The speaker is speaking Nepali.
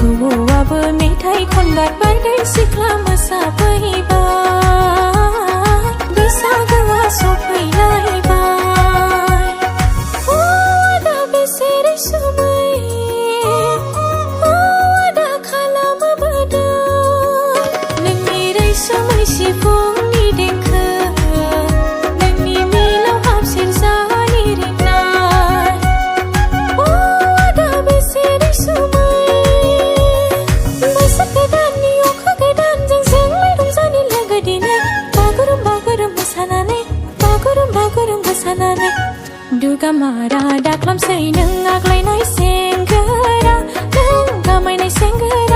थौआबो मेथाइ खनगारबाय दै सिख्ला मोसाफैबाय बैसागोआ सफैलायबाय आदा बेसे रैसुमै आदा खालामबोदों नोंनि रैसुमै सिफुंनि देंखो नोंनि मिलौहाब सेरजानि रिंनाय आदा बेसे रैसुमै बोसोर गोदाननि अखा गोदानजों जोंलाय रंजानो लोगो दिनै बागुरुम मोसानानै दुगा मारा दाख्लामसै नों आग्लायनाय सेंग्रा नों गामायनाय सेंग्रा